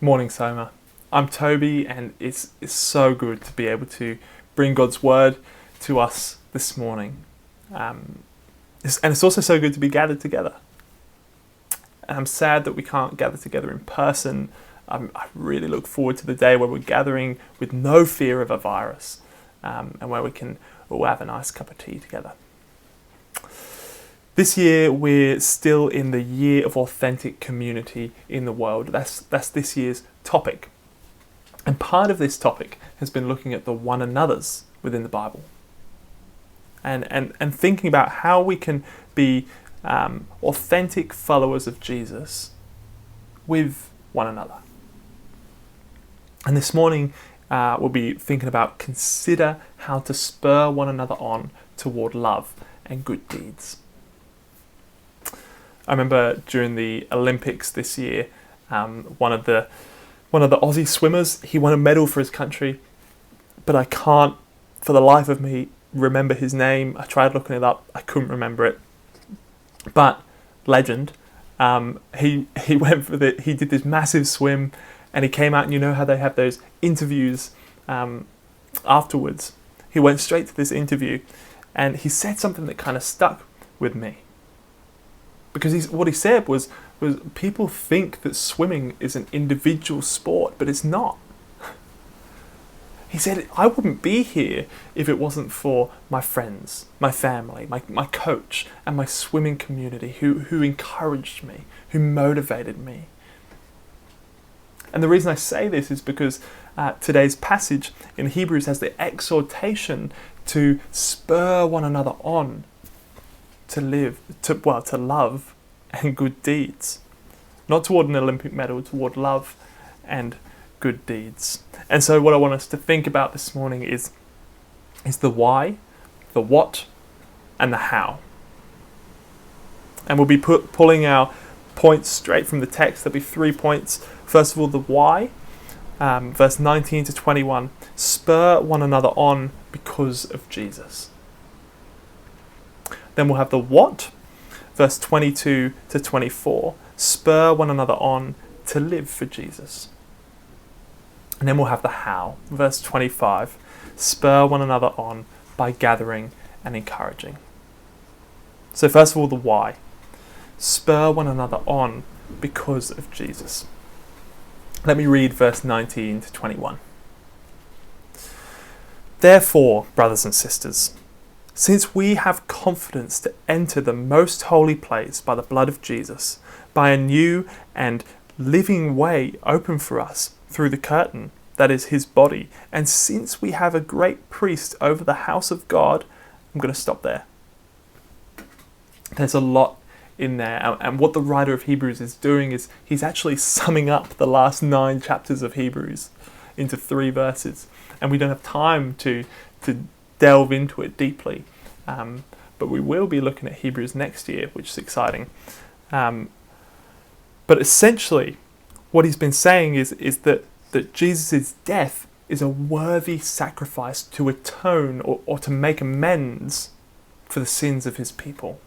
Morning, Soma. I'm Toby, and it's so good to be able to bring God's word to us this morning. And it's also so good to be gathered together. And I'm sad that we can't gather together in person. I really look forward to the day where we're gathering with no fear of a virus, and where we can all have a nice cup of tea together. This year, we're still in the year of authentic community in the world. That's this year's topic. And part of this topic has been looking at the one another's within the Bible. And thinking about how we can be authentic followers of Jesus with one another. And this morning, we'll be thinking about consider how to spur one another on toward love and good deeds. I remember during the Olympics this year, one of the Aussie swimmers, he won a medal for his country, but I can't, for the life of me, remember his name. I tried looking it up, I couldn't remember it. But legend, he did this massive swim, and he came out, and you know how they have those interviews afterwards. He went straight to this interview, and he said something that kind of stuck with me. Because what he said was people think that swimming is an individual sport, but it's not. He said, I wouldn't be here if it wasn't for my friends, my family, my coach, and my swimming community who encouraged me, who motivated me. And the reason I say this is because today's passage in Hebrews has the exhortation to spur one another on to love and good deeds. Not toward an Olympic medal, toward love and good deeds. And so what I want us to think about this morning is the why, the what, and the how. And we'll be pulling our points straight from the text. There'll be 3 points. First of all, the why, verse 19 to 21. Spur one another on because of Jesus. Then we'll have the what, verse 22 to 24. Spur one another on to live for Jesus. And then we'll have the how, verse 25. Spur one another on by gathering and encouraging. So first of all, the why. Spur one another on because of Jesus. Let me read verse 19 to 21. Therefore, brothers and sisters, since we have confidence to enter the most holy place by the blood of Jesus, by a new and living way open for us through the curtain, that is his body, and since we have a great priest over the house of God, I'm going to stop there. There's a lot in there, and what the writer of Hebrews is doing is he's actually summing up the last 9 chapters of Hebrews into 3 verses, and we don't have time to delve into it deeply, but we will be looking at Hebrews next year, which is exciting. But essentially, what he's been saying is that Jesus' death is a worthy sacrifice to atone or to make amends for the sins of his people.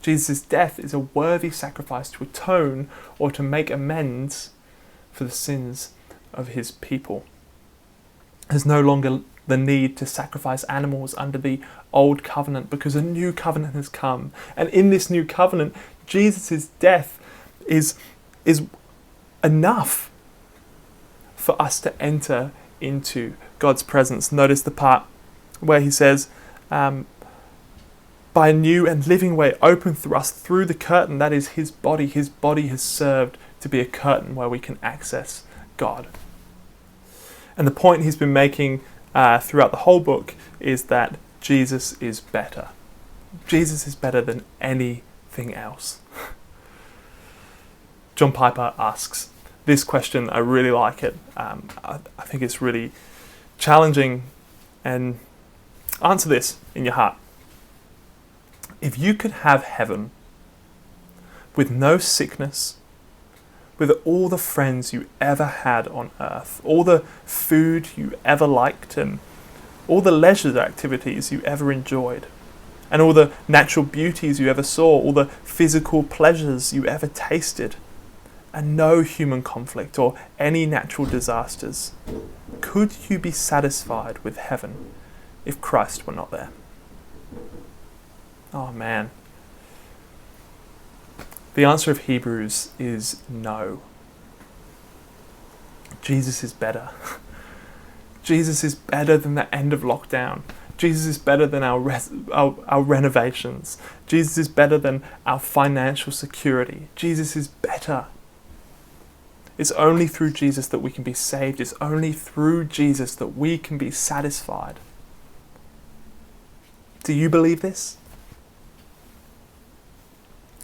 Jesus' death is a worthy sacrifice to atone or to make amends for the sins of his people. There's no longer the need to sacrifice animals under the old covenant because a new covenant has come. And in this new covenant, Jesus' death is enough for us to enter into God's presence. Notice the part where he says, by a new and living way open through us through the curtain, that is his body. His body has served to be a curtain where we can access God. And the point he's been making throughout the whole book is that Jesus is better. Jesus is better than anything else. John Piper asks this question. I really like it. I think it's really challenging. And answer this in your heart. If you could have heaven with no sickness, with all the friends you ever had on earth, all the food you ever liked, and all the leisure activities you ever enjoyed, and all the natural beauties you ever saw, all the physical pleasures you ever tasted, and no human conflict or any natural disasters, could you be satisfied with heaven if Christ were not there? Oh man. The answer of Hebrews is no. Jesus is better. Jesus is better than the end of lockdown. Jesus is better than our renovations. Jesus is better than our financial security. Jesus is better. It's only through Jesus that we can be saved. It's only through Jesus that we can be satisfied. Do you believe this?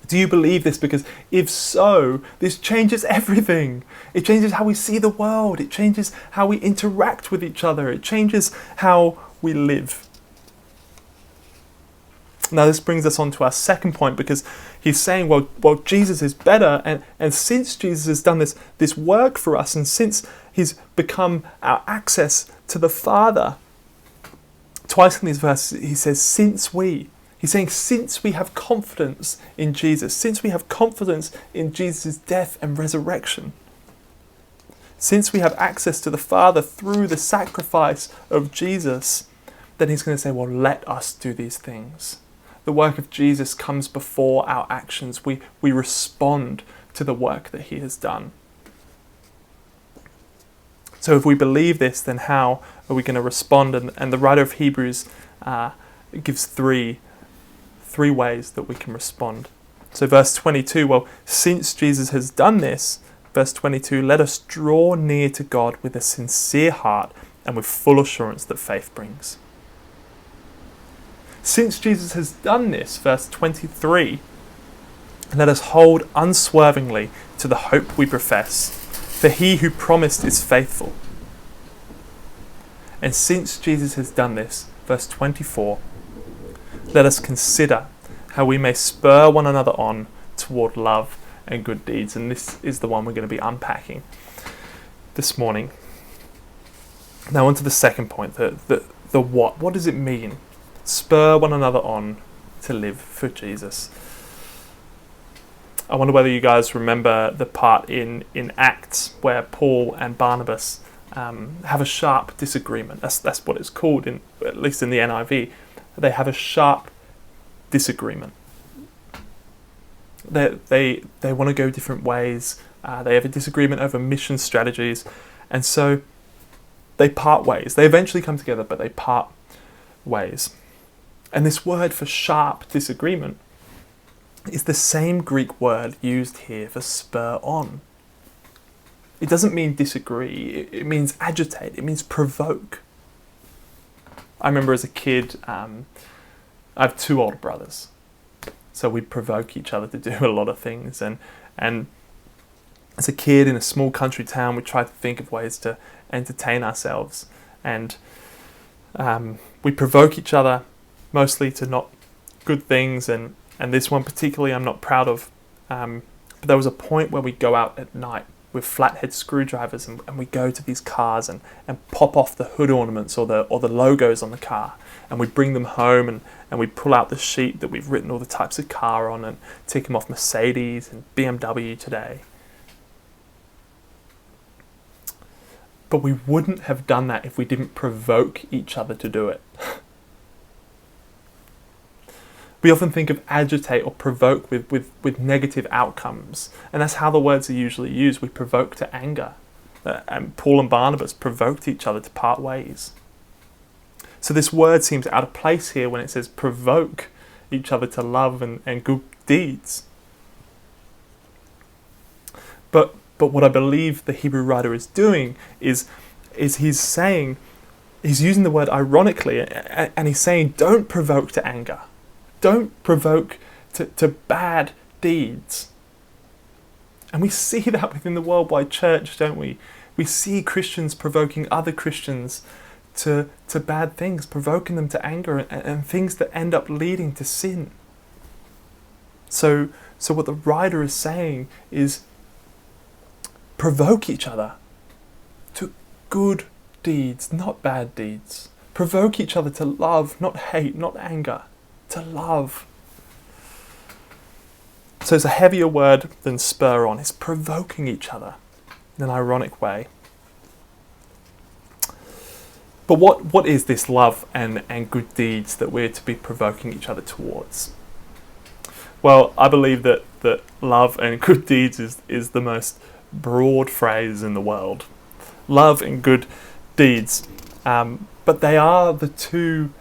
Do you believe this? Because if so, this changes everything. It changes how we see the world. It changes how we interact with each other. It changes how we live. Now this brings us on to our second point, because he's saying, well, Jesus is better, and since Jesus has done this work for us, and since he's become our access to the Father, twice in these verses he says, since we have confidence in Jesus, since we have confidence in Jesus' death and resurrection, since we have access to the Father through the sacrifice of Jesus, then he's going to say, well, let us do these things. The work of Jesus comes before our actions. We respond to the work that he has done. So if we believe this, then how are we going to respond? And the writer of Hebrews gives three ways that we can respond. So verse 22, well, since Jesus has done this, verse 22, let us draw near to God with a sincere heart and with full assurance that faith brings. Since Jesus has done this, verse 23, let us hold unswervingly to the hope we profess, for he who promised is faithful. And since Jesus has done this, verse 24, let us consider how we may spur one another on toward love and good deeds. And this is the one we're going to be unpacking this morning. Now on to the second point, the what. What does it mean? Spur one another on to live for Jesus. I wonder whether you guys remember the part in Acts where Paul and Barnabas have a sharp disagreement. That's what it's called, at least in the NIV. They have a sharp disagreement. They want to go different ways. They have a disagreement over mission strategies, and so they part ways. They eventually come together, but they part ways. And this word for sharp disagreement is the same Greek word used here for spur on. It doesn't mean disagree. It means agitate. It means provoke. I remember as a kid, I have two older brothers, so we provoke each other to do a lot of things. And as a kid in a small country town, we tried to think of ways to entertain ourselves, and we provoke each other mostly to not good things, and this one particularly I'm not proud of. But there was a point where we go out at night with flathead screwdrivers and we go to these cars and pop off the hood ornaments or the logos on the car, and we bring them home and we pull out the sheet that we've written all the types of car on and tick them off Mercedes and BMW today. But we wouldn't have done that if we didn't provoke each other to do it. We often think of agitate or provoke with negative outcomes, and that's how the words are usually used. We provoke to anger, and Paul and Barnabas provoked each other to part ways. So this word seems out of place here when it says provoke each other to love and good deeds. But what I believe the Hebrew writer is doing is he's using the word ironically, and he's saying don't provoke to anger. Don't provoke to bad deeds. And we see that within the worldwide church, don't we? We see Christians provoking other Christians to bad things, provoking them to anger and things that end up leading to sin. So what the writer is saying is provoke each other to good deeds, not bad deeds. Provoke each other to love, not hate, not anger. To love. So it's a heavier word than spur on. It's provoking each other in an ironic way. But what is this love and good deeds that we're to be provoking each other towards? Well, I believe that love and good deeds is the most broad phrase in the world. Love and good deeds. But they are the two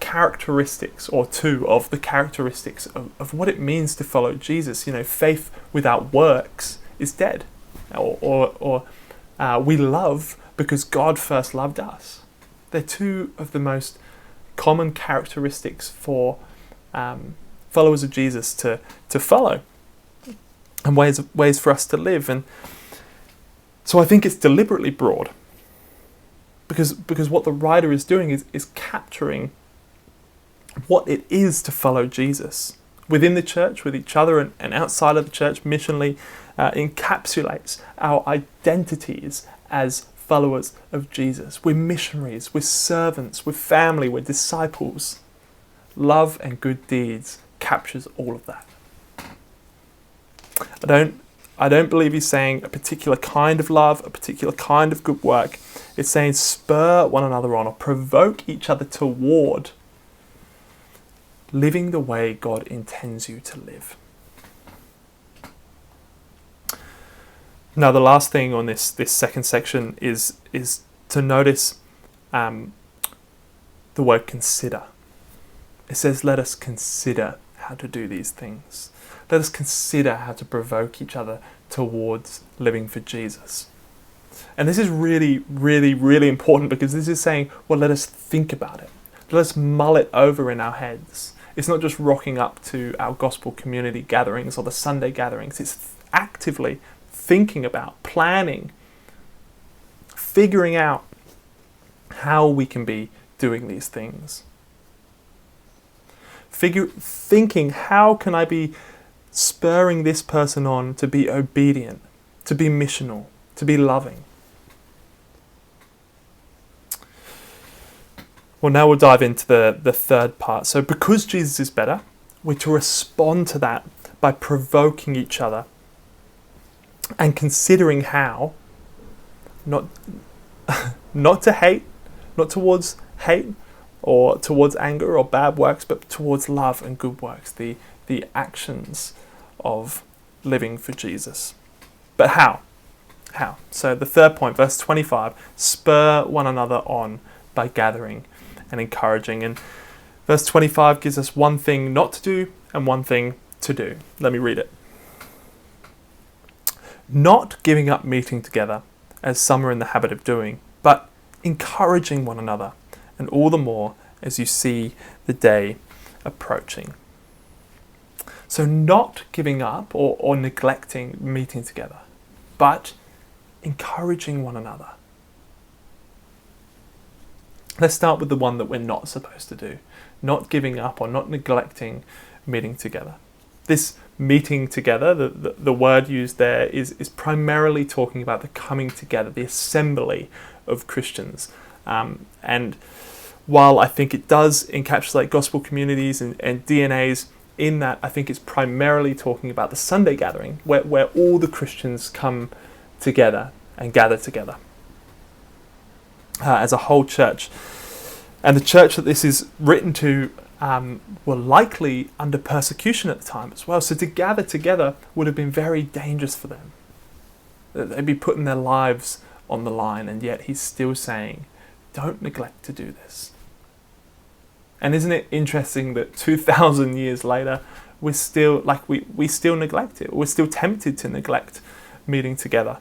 characteristics, or two of the characteristics of what it means to follow Jesus. Faith without works is dead. Or we love because God first loved us. They're two of the most common characteristics for followers of Jesus to follow, and ways for us to live. And so I think it's deliberately broad, because what the writer is doing is capturing what it is to follow Jesus within the church, with each other, and outside of the church, missionally, encapsulates our identities as followers of Jesus. We're missionaries, we're servants, we're family, we're disciples. Love and good deeds captures all of that. I don't believe he's saying a particular kind of love, a particular kind of good work. It's saying spur one another on, or provoke each other toward living the way God intends you to live. Now, the last thing on this second section is to notice the word consider. It says, let us consider how to do these things. Let us consider how to provoke each other towards living for Jesus. And this is really, really, really important, because this is saying, well, let us think about it. Let us mull it over in our heads. It's not just rocking up to our gospel community gatherings or the Sunday gatherings. It's actively thinking about, planning, figuring out how we can be doing these things. Thinking, how can I be spurring this person on to be obedient, to be missional, to be loving? Well, now we'll dive into the third part. So because Jesus is better, we're to respond to that by provoking each other and considering how, not to hate, not towards hate or towards anger or bad works, but towards love and good works, the actions of living for Jesus. But how? How? So the third point, verse 25, spur one another on by gathering and encouraging. And verse 25 gives us one thing not to do and one thing to do. Let me read it. Not giving up meeting together, as some are in the habit of doing, but encouraging one another, and all the more as you see the day approaching. So not giving up or neglecting meeting together, but encouraging one another. Let's start with the one that we're not supposed to do. Not giving up or not neglecting meeting together. This meeting together, the word used there is primarily talking about the coming together, the assembly of Christians. And while I think it does encapsulate gospel communities and DNAs, in that I think it's primarily talking about the Sunday gathering, where all the Christians come together and gather together as a whole church. And the church that this is written to were likely under persecution at the time as well. So to gather together would have been very dangerous for them. They'd be putting their lives on the line, and yet he's still saying, don't neglect to do this. And isn't it interesting that 2,000 years later, we're still, we still neglect it. We're still tempted to neglect meeting together.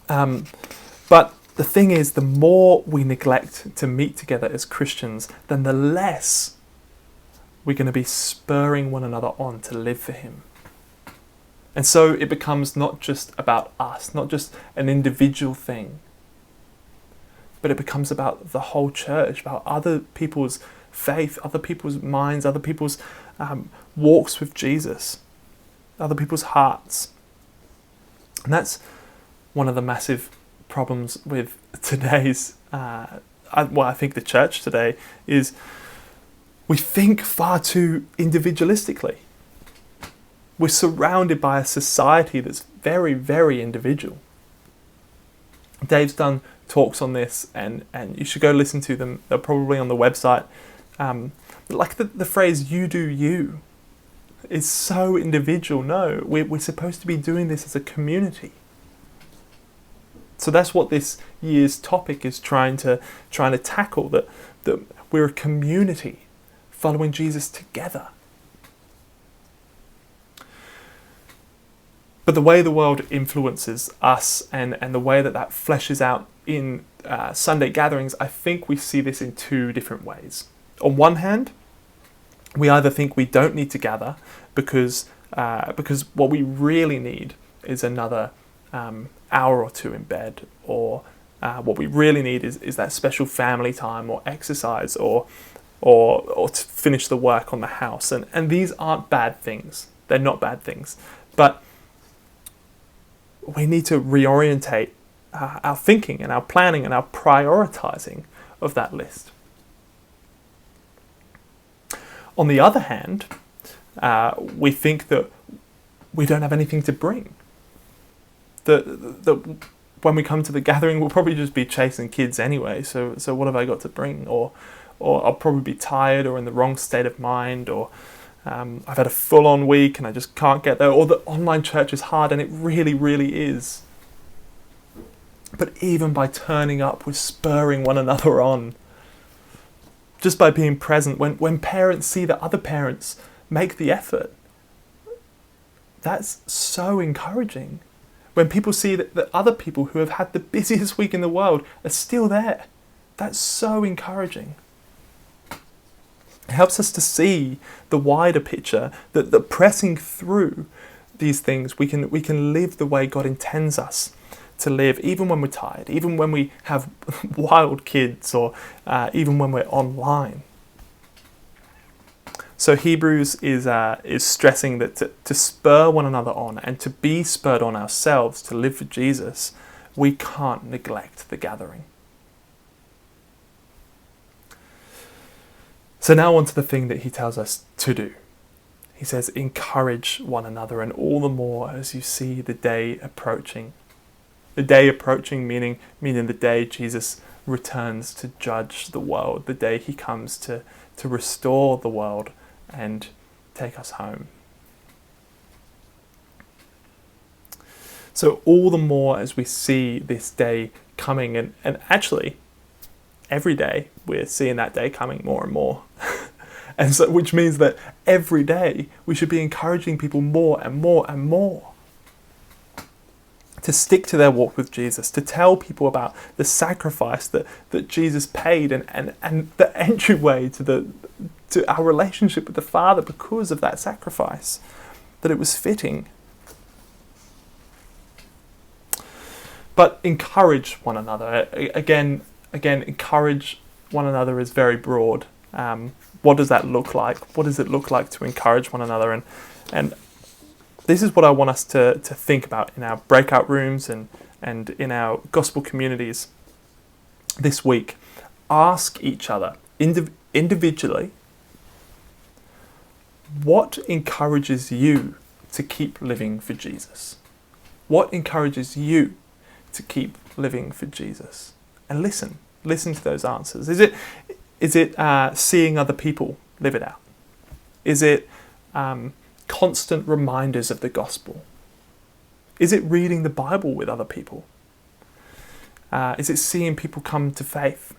But the thing is, the more we neglect to meet together as Christians, then the less we're going to be spurring one another on to live for him. And so it becomes not just about us, not just an individual thing, but it becomes about the whole church, about other people's faith, other people's minds, other people's walks with Jesus, other people's hearts. And that's one of the massive problems with today's, I think the church today is we think far too individualistically. We're surrounded by a society that's very, very individual. Dave's done talks on this, and you should go listen to them. They're probably on the website. Like the phrase, you do you, is so individual. No, we're supposed to be doing this as a community. So that's what this year's topic is trying to tackle, that we're a community following Jesus together. But the way the world influences us and the way that fleshes out in Sunday gatherings, I think we see this in two different ways. On one hand, we either think we don't need to gather because what we really need is another hour or two in bed, or what we really need is that special family time or exercise or to finish the work on the house. And these aren't bad things. They're not bad things. But we need to reorientate our thinking and our planning and our prioritizing of that list. On the other hand, we think that we don't have anything to bring. That when we come to the gathering, we'll probably just be chasing kids anyway. So what have I got to bring? Or I'll probably be tired or in the wrong state of mind, or I've had a full-on week and I just can't get there. Or the online church is hard, and it really, really is. But even by turning up, we're spurring one another on. Just by being present, when parents see that other parents make the effort, that's so encouraging. When people see that other people who have had the busiest week in the world are still there, that's so encouraging. It helps us to see the wider picture, that pressing through these things, we can live the way God intends us to live, even when we're tired, even when we have wild kids, or even when we're online. So Hebrews is stressing that to spur one another on and to be spurred on ourselves to live for Jesus, we can't neglect the gathering. So now on to the thing that he tells us to do. He says, encourage one another, and all the more as you see the day approaching. The day approaching meaning the day Jesus returns to judge the world, the day he comes to restore the world and take us home. So all the more as we see this day coming, and actually every day we're seeing that day coming more and more. And so, which means that every day we should be encouraging people more and more and more to stick to their walk with Jesus, to tell people about the sacrifice that Jesus paid and the entryway to our relationship with the Father because of that sacrifice, that it was fitting. But encourage one another. Again, encourage one another is very broad. What does that look like? What does it look like to encourage one another? And this is what I want us to think about in our breakout rooms and in our gospel communities this week. Ask each other individually, what encourages you to keep living for Jesus? What encourages you to keep living for Jesus? And listen to those answers. Is it seeing other people live it out? Is it constant reminders of the gospel? Is it reading the Bible with other people? Is it seeing people come to faith?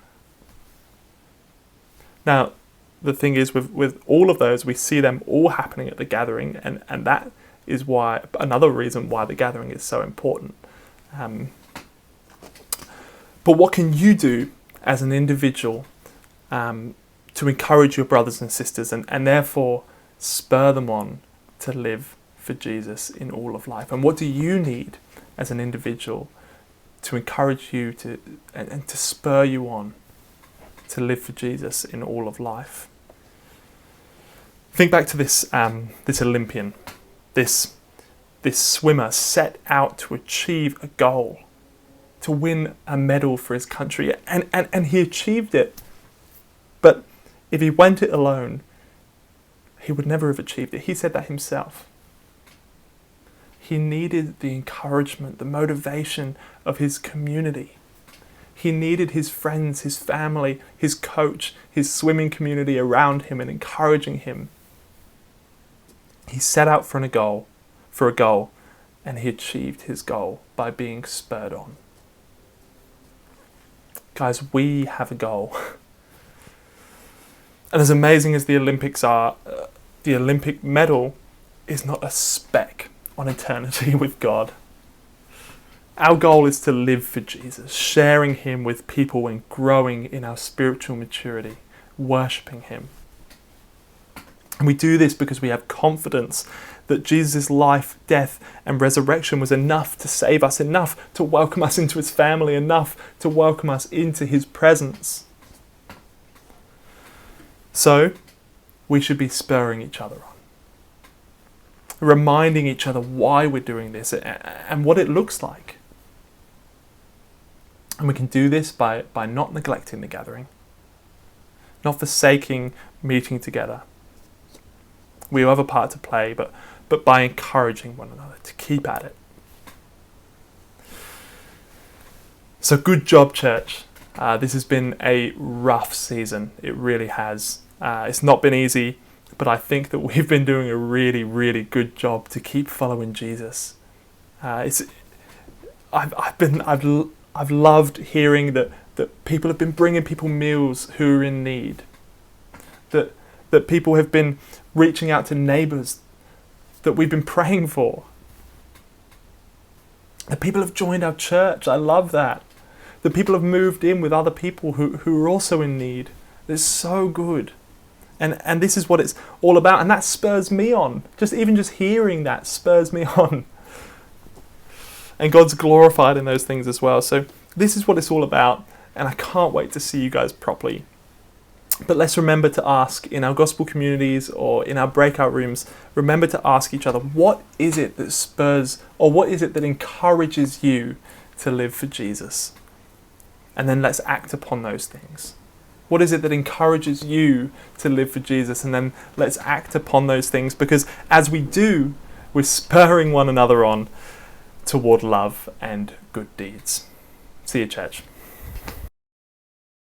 Now, the thing is, with all of those, we see them all happening at the gathering, and that is why another reason why the gathering is so important. But what can you do as an individual to encourage your brothers and sisters and therefore spur them on to live for Jesus in all of life? And what do you need as an individual to encourage you and to spur you on to live for Jesus in all of life? Think back to this Olympian, this swimmer set out to achieve a goal, to win a medal for his country, and he achieved it. But if he went it alone, he would never have achieved it. He said that himself. He needed the encouragement, the motivation of his community. He needed his friends, his family, his coach, his swimming community around him and encouraging him. He set out for a goal, and he achieved his goal by being spurred on. Guys, we have a goal. And as amazing as the Olympics are, the Olympic medal is not a speck on eternity with God. Our goal is to live for Jesus, sharing him with people and growing in our spiritual maturity, worshipping him. And we do this because we have confidence that Jesus' life, death, and resurrection was enough to save us, enough to welcome us into his family, enough to welcome us into his presence. So, we should be spurring each other on, reminding each other why we're doing this and what it looks like. And we can do this by not neglecting the gathering, not forsaking meeting together. We have a part to play, but by encouraging one another to keep at it. So good job, church. This has been a rough season. It really has. It's not been easy, but I think that we've been doing a really, really good job to keep following Jesus. I've loved hearing that people have been bringing people meals who are in need. That people have been reaching out to neighbours that we've been praying for. That people have joined our church. I love that. That people have moved in with other people who are also in need. It's so good. And this is what it's all about. And that spurs me on. Just hearing that spurs me on. And God's glorified in those things as well. So this is what it's all about. And I can't wait to see you guys properly. But let's remember to ask in our gospel communities or in our breakout rooms, remember to ask each other, what is it that spurs, or what is it that encourages you to live for Jesus? And then let's act upon those things. What is it that encourages you to live for Jesus? And then let's act upon those things, because as we do, we're spurring one another on toward love and good deeds. See you, church.